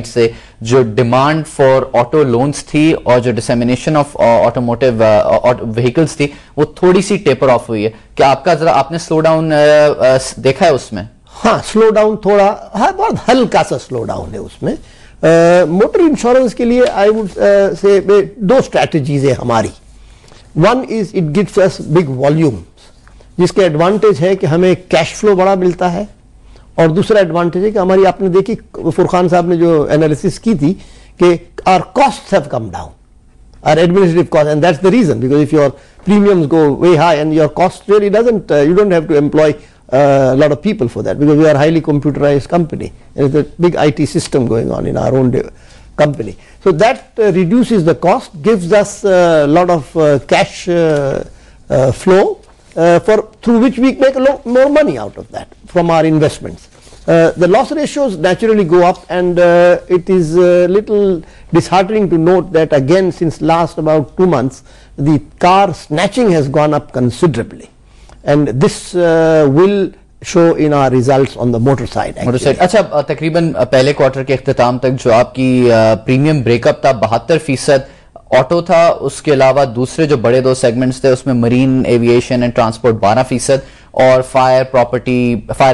से जो demand for auto loans थी और जो डिसेमिनेशन ऑफ ऑटोमोटिव व्हीकल्स थी वो थोड़ी सी टेपर ऑफ हुई है। क्या आपका जरा आपने स्लो डाउन देखा है उसमें? हाँ, स्लो डाउन थोड़ा, हाँ बहुत हल्का सा स्लो डाउन है उसमें। मोटर इंश्योरेंस के लिए आई वुड से दो स्ट्रैटेजीज है हमारी। One is it gives us big volumes, जिसके एडवांटेज है कि हमें कैश फ्लो बड़ा मिलता है, और दूसरा एडवांटेज है कि हमारी, आपने देखी फुरखान साहब ने जो एनालिसिस की थी कि our costs have come down, our administrative cost, and that's the reason, because if your premiums go way high and your cost really doesn't, you don't have to employ a lot of people for that, because we are a highly computerized company and it's a big IT system going on in our own company. So that reduces the cost, gives us a lot of cash flow through which we make a lot more money out of that from our investments. The loss ratios naturally go up, and it is a little disheartening to note that again since last about 2 months the car snatching has gone up considerably. And this will show in our results on the motor side. अच्छा, तकरीबन पहले quarter के इख्तिताम तक जो आपकी premium breakup था 72% auto था, उसके अलावा दूसरे जो बड़े दो सेगमेंट्स थे उसमें मरीन एविएशन एंड ट्रांसपोर्ट 12%, और फायर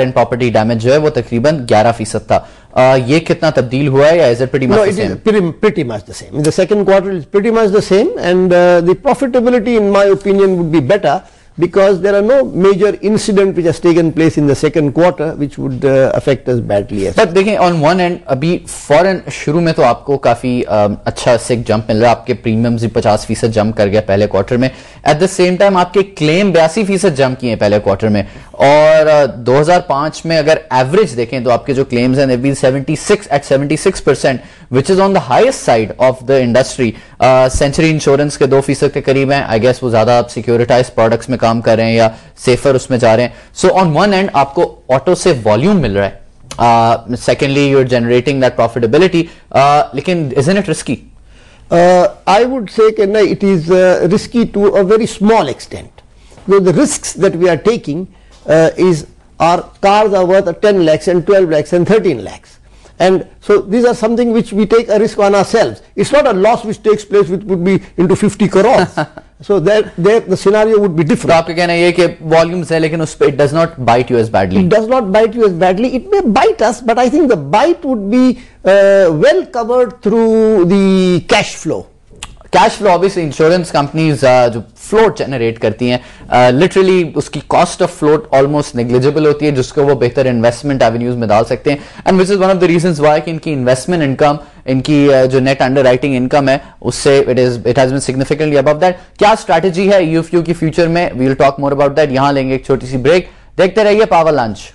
एंड प्रॉपर्टी डैमेज जो है वो तकरीबन 11% था। ये कितना तब्दील हुआ है, या is it pretty much the same? Pretty much the same. In the second quarter is pretty much the same, and the profitability in my opinion would be better, because there are no major incident which has taken place in the second quarter which would affect us badly. But देखें, on one end अभी फौरन शुरू में तो आपको काफी अच्छा सिक jump मिल रहा है, आपके प्रीमियम्स भी 50% जंप कर गया पहले क्वार्टर में। एट द सेम टाइम आपके क्लेम 82% जंप किए पहले क्वार्टर में, और 2005 में अगर एवरेज देखें तो आपके जो क्लेम्स हैं बी 76% which is on the highest side of the industry. Century Insurance के 2% के करीब हैं, आई गेस वो ज्यादा सिक्योरिटाइज प्रोडक्ट्स में काम कर रहे हैं या सेफर उसमें जा रहे हैं। सो ऑन वन एंड आपको ऑटो से वॉल्यूम मिल रहा है, secondly you are generating that profitability, लेकिन isn't it risky? I would say that it is risky to a very small extent. Because the risks that we are taking is our cars are worth 10 lakhs and 12 lakhs and 13 lakhs. And so these are something which we take a risk on ourselves. It's not a loss which takes place which would be into 50 crores. So there the scenario would be different. तो आपका कहना ये कि volumes है लेकिन उस पे it does not bite you as badly. It does not bite you as badly. It may bite us, but I think the bite would be well covered through the cash flow. Cash flow obviously insurance companies जो float generate करती हैं literally उसकी cost of float almost negligible होती है, जिसको वो बेहतर investment avenues में डाल सकते हैं, and which is one of the reasons why कि इनकी इन्वेस्टमेंट इनकम, इनकी जो नेट अंडरराइटिंग इनकम है उससे it has been significantly above that. क्या स्ट्रैटेजी है ईएफयू की फ्यूचर में? We will talk more about that. यहां लेंगे एक छोटी सी ब्रेक, देखते रहिए पावर लंच।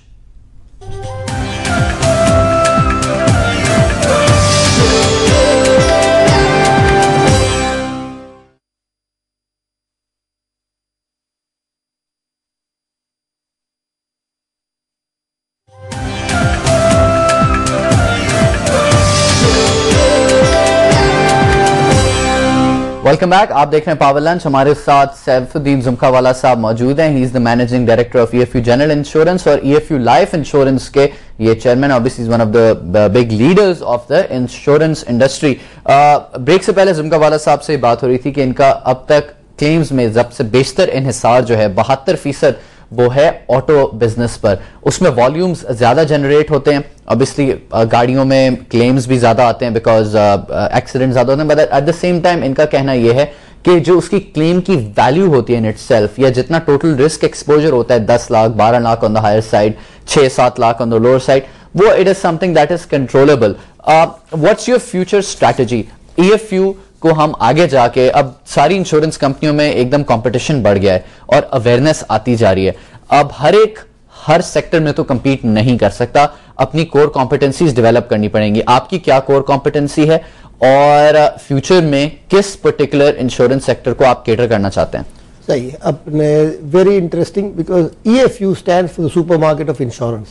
वेलकम बैक, आप देख रहे हैं पावर लंच। हमारे साथ सैफुद्दीन जुमखावाला साहब मौजूद हैं। He is the managing director of EFU general insurance और ईएफयू लाइफ इंश्योरेंस के ये chairman, obviously is one of the big leaders of the insurance industry. Break से पहले जुमखावाला साहब से बात हो रही थी कि इनका अब तक क्लेम्स में सबसे बेशतर इन्हिसार जो है 72% वो है ऑटो बिजनेस पर, उसमें वॉल्यूम्स ज्यादा जनरेट होते हैं, ऑब्वियसली गाड़ियों में क्लेम्स भी ज्यादा आते हैं बिकॉज एक्सीडेंट ज्यादा होते हैं, but at the same time इनका कहना यह है कि जो उसकी क्लेम की वैल्यू होती है इन इटसेल्फ, या जितना टोटल रिस्क एक्सपोजर होता है 10 lakh 12 lakh on the higher side, 6-7 lakh on the lower side, वो it is something that is controllable. What's your future strategy? EFU को हम आगे जाके, अब सारी इंश्योरेंस कंपनियों में एकदम कंपटीशन बढ़ गया है और अवेयरनेस आती जा रही है, अब हर सेक्टर में तो compete नहीं कर सकता, अपनी कोर कॉम्पिटेंसीज डेवलप करनी पड़ेंगी। आपकी क्या कोर कॉम्पिटेंसी है और फ्यूचर में किस पर्टिकुलर इंश्योरेंस सेक्टर को आप केटर करना चाहते हैं? सही है, अपने very interesting, because EFU stands for the supermarket of insurance,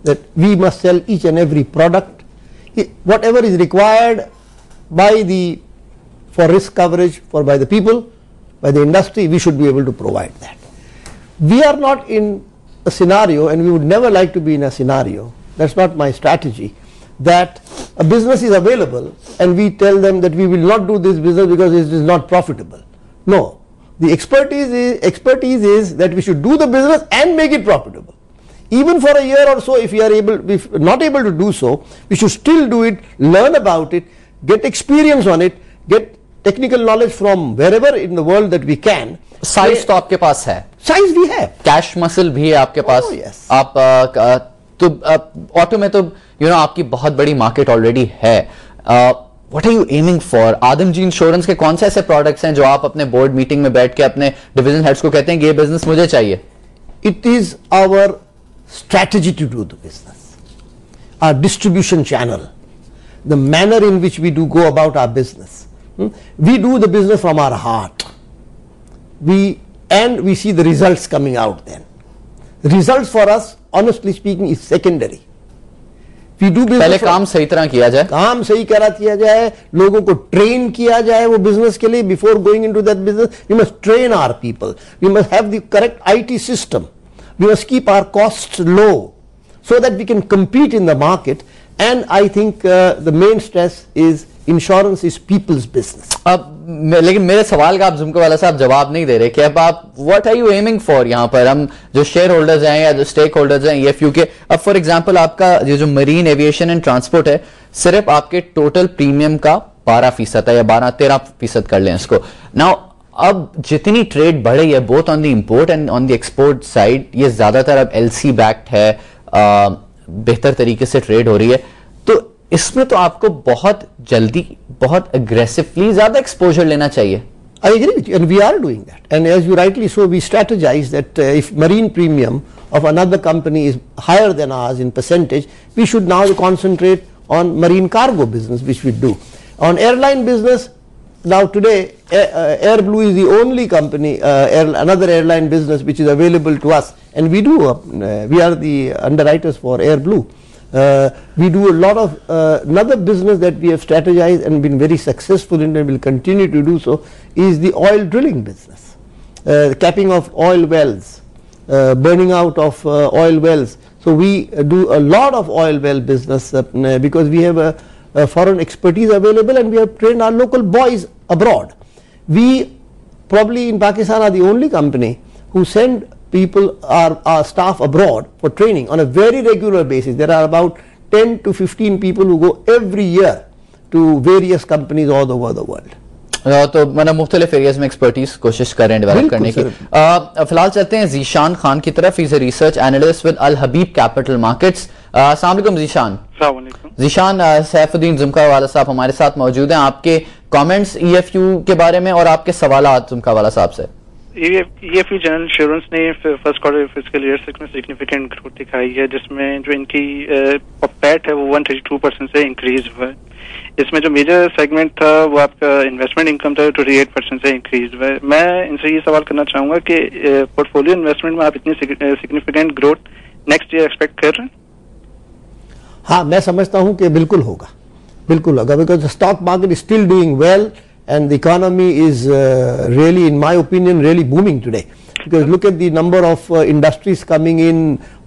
that we must sell each and every product, whatever is required by the for risk coverage by the people, by the industry, we should be able to provide that. We are not in a scenario, and we would never like to be in a scenario, that's not my strategy, that a business is available and we tell them that we will not do this business because it is not profitable. No, the expertise is that we should do the business and make it profitable. Even for a year or so, if we are not able to do so, we should still do it, learn about it, get experience on it, get technical knowledge from wherever in the world that we can. Size तो आपके पास है, Size we have. Cash muscle भी है आपके पास. Oh, yes. आप तो auto में तो आपकी बहुत बड़ी मार्केट ऑलरेडी है. What are you aiming for? Adamjee insurance के कौन से ऐसे प्रोडक्ट्स हैं जो आप अपने बोर्ड मीटिंग में बैठ के अपने डिवीजन हेड्स को कहते हैं कि ये बिजनेस मुझे चाहिए? It is our strategy to do the business, our distribution channel, the manner in which we do go about our business. We do the business from our heart. We see the results coming out then. Results for us, honestly speaking, is secondary. We do business. पहले काम सही तरह किया जाए, काम सही करा किया जाए, लोगों को ट्रेन किया जाए वो बिजनेस के लिए. Before going into that business, we must train our people. We must have the correct IT system. We must keep our costs low so that we can compete in the market. And I think the main stress is insurance is people's business. अब लेकिन मेरे सवाल का आप झुमकेवाला साहब जवाब नहीं दे रहे कि अब आप what are you aiming for? यहाँ पर हम जो शेयर होल्डर्स हैं या जो स्टेक होल्डर्स हैं ईएफयू के, अब फॉर एग्जांपल आपका ये जो मरीन एविएशन एंड ट्रांसपोर्ट है सिर्फ आपके टोटल प्रीमियम का 12% है या 12-13% कर लें इसको. नाउ अब जितनी ट्रेड बढ़ रही है both on the import and on the export side, ये ज्यादातर अब एलसी बैक्ड है, बेहतर तरीके से ट्रेड हो रही है, तो इसमें तो आपको बहुत जल्दी बहुत अग्रेसिवली ज्यादा एक्सपोजर लेना चाहिए. I agree with you, and we are doing that. And as you rightly so, we strategize that if marine premium of another company is higher than ours in percentage, we should now concentrate on marine cargo business, which we do. On airline business, now today AirBlue is the only company, another airline business which is available to us, and we are the underwriters for AirBlue. We do a lot of another business that we have strategized and been very successful in and will continue to do so is the oil drilling business, capping of oil wells, burning out of oil wells. So we do a lot of oil well business because we have a foreign expertise available and we have trained our local boys abroad. We probably in Pakistan are the only company who send people, our staff abroad for training on a very regular basis. There are about 10 to 15 people who go every year to various companies all over the world. तो मतलब मुख्तलिफ areas में expertise कोशिश कर रहे हैं develop करने की. फिलहाल चलते हैं जीशान खान की तरफ. Is a research analyst with Al Habib capital markets. अस्सलाम वालेकुम जीशान. जीशान, सैफुद्दीन जुमकावाला साहब हमारे साथ मौजूद हैं. आपके कमेंट्स ईएफयू के बारे में और आपके सवाल जुमकावाला साहब से. ईएफयू जनरल इंश्योरेंस ने फर्स्ट क्वार्टर फिस्कल ईयर में सिग्निफिकेंट ग्रोथ दिखाई है, जिसमें जो इनकी पैट है वो 132% से इंक्रीज हुआ है. इसमें जो मेजर सेगमेंट था वो आपका इन्वेस्टमेंट इनकम था, 28% से इंक्रीज हुआ है. मैं इनसे ये सवाल करना चाहूंगा कि पोर्टफोलियो इन्वेस्टमेंट में आप इतनी significant growth next year expect कर रहे हैं? हाँ, मैं समझता हूँ कि बिल्कुल होगा, because the stock market is still doing well and the economy is really, in my opinion, really booming today. Because look at the number of industries coming in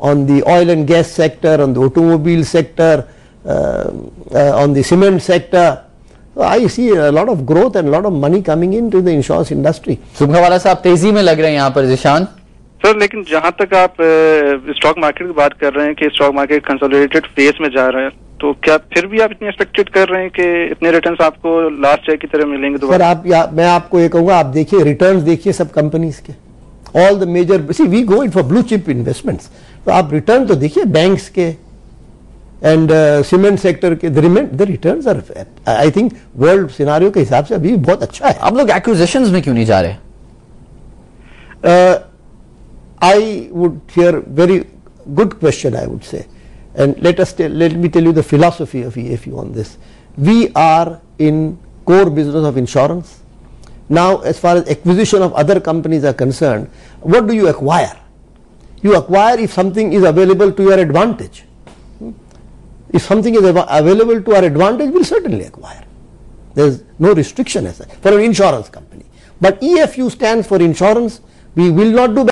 on the oil and gas sector, on the automobile sector, on the cement sector. So I see a lot of growth and a lot of money coming into the insurance industry. जुमकावाला साहब तेजी में लग रहे हैं यहाँ पर Zeeshan. Sir, लेकिन जहाँ तक आप स्टॉक मार्केट की बात कर रहे हैं कि स्टॉक मार्केट कंसोलिडेटेड फेज में जा रहा है, तो क्या फिर भी आप इतनी एक्सपेक्टेड कर रहे हैं कि इतने रिटर्न्स आपको लास्ट ईयर की तरह मिलेंगे दोबारा? सर, मैं आपको ये कहूँगा, आप देखिए रिटर्न्स देखिए सब कंपनीज के, all the major, see we go in for blue chip investments, तो आप रिटर्न तो देखिए बैंक्स के एंड सीमेंट सेक्टर के, the returns are, I think world scenario के हिसाब से अभी बहुत अच्छा है. आप लोग एक्विजिशंस में क्यों नहीं जा रहे? I would hear very good question, I would say, and let me tell you the philosophy of EFU on this. We are in core business of insurance. Now, as far as acquisition of other companies are concerned, what do you acquire? You acquire if something is available to your advantage. If something is available to our advantage, we'll certainly acquire. There is no restriction as such for an insurance company. But EFU stands for insurance. We will not do